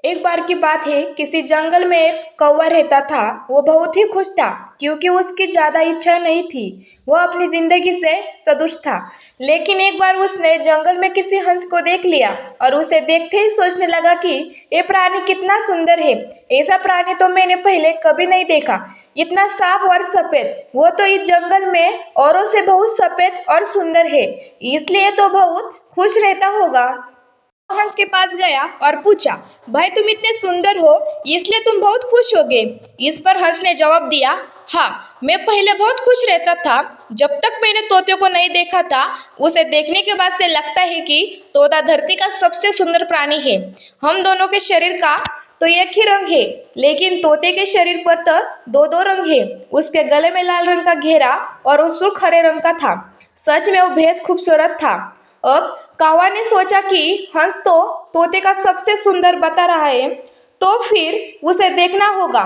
एक बार की बात है, किसी जंगल में एक कौवा रहता था। वो बहुत ही खुश था क्योंकि उसकी ज्यादा इच्छा नहीं थी। वह अपनी जिंदगी से संतुष्ट था। लेकिन एक बार उसने जंगल में किसी हंस को देख लिया और उसे देखते ही सोचने लगा कि ये प्राणी कितना सुंदर है। ऐसा प्राणी तो मैंने पहले कभी नहीं देखा। इतना साफ और सफेद। वो तो इस जंगल में औरों से बहुत सफेद और सुंदर है, इसलिए तो बहुत खुश रहता होगा। हंस के पास गया और पूछा, भाई तुम इतने सुंदर हो इसलिए तुम बहुत खुश होगे। इस पर हंस ने जवाब दिया, हाँ, मैं पहले बहुत खुश रहता था। जब तक मैंने तोते को नहीं देखा था। उसे देखने के बाद से लगता है कि तोता धरती का सबसे सुंदर प्राणी है। हम दोनों के शरीर का तो एक ही रंग है, लेकिन तोते के शरीर पर तो दो दो रंग है। उसके गले में लाल रंग का घेरा और वो सुर्ख हरे रंग का था। सच में वो बेहद खूबसूरत था। अब कौवा ने सोचा कि हंस तो तोते का सबसे सुंदर बता रहा है, तो फिर उसे देखना होगा।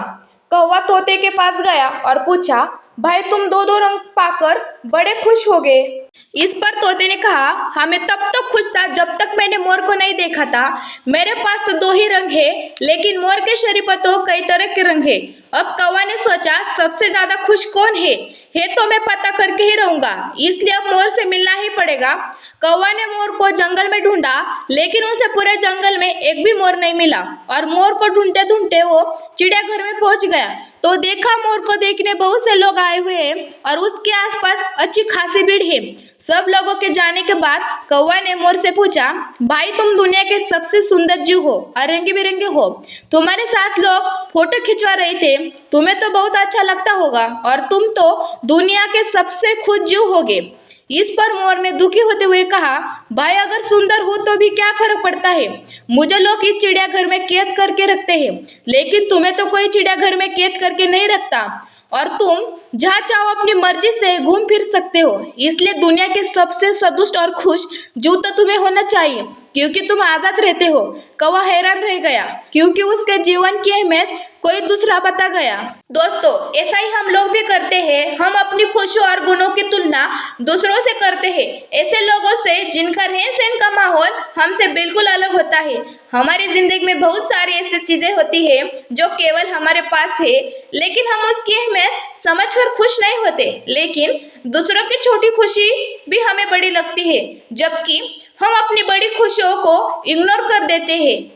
कौवा तोते के पास गया और पूछा, भाई तुम दो दो रंग पाकर बड़े खुश हो गए। इस पर तोते ने कहा, हाँ, मैं तब तक खुश था जब तक मैंने मोर को नहीं देखा था। मेरे पास तो दो ही रंग है, लेकिन मोर के शरीर पर तो कई तरह के रंग है। अब कौवा ने सोचा, सबसे ज्यादा खुश कौन है तो मैं पता करके ही रहूंगा, इसलिए अब मोर से मिलना ही पड़ेगा। कौवा ने मोर को जंगल में ढूंढा, लेकिन उसे पूरे जंगल में एक भी मोर नहीं मिला। और मोर को ढूंढते ढूंढते वो चिड़ियाघर में पहुंच गया, तो देखा मोर को देखने बहुत से लोग आए हुए हैं और उसके आसपास अच्छी खासी भीड़ है। सब लोगों के जाने के बाद कौवा ने मोर से पूछा, भाई तुम दुनिया के सबसे सुंदर जीव हो और रंगे बिरंगे हो। तुम्हारे साथ लोग फोटो खिंचवा रहे थे, तुम्हें तो बहुत अच्छा लगता होगा और तुम तो दुनिया के सबसे खुश जीव होगे। इस पर मोर ने दुखी होते हुए कहा, भाई अगर सुंदर हो तो भी क्या फर्क पड़ता है। मुझे लोग इस चिड़ियाघर में कैद करके रखते हैं, लेकिन तुम्हें तो कोई चिड़ियाघर में कैद करके नहीं रखता और तुम जहाँ चाहो अपनी मर्जी से घूम फिर सकते हो। इसलिए दुनिया के सबसे संतुष्ट और खुश जीव तो तुम्हें होना चाहिए, क्योंकि तुम आजाद रहते हो। कौवा हैरान रह गया, क्योंकि उसके जीवन की अहमियत कोई दूसरा बता गया। दोस्तों, ऐसा ही हम लोग भी करते हैं। हम अपनी खुशियों और गुणों की तुलना दूसरों से करते हैं, ऐसे लोगों से जिनका रहन सहन का माहौल हमसे बिल्कुल अलग होता है। हमारी जिंदगी में बहुत सारी ऐसी चीजें होती है जो केवल हमारे पास है, लेकिन हम उसकी अहमियत समझकर खुश नहीं होते। लेकिन दूसरों की छोटी खुशी भी हमें बड़ी लगती है, जबकि हम अपनी बड़ी खुशियों को इग्नोर कर देते हैं।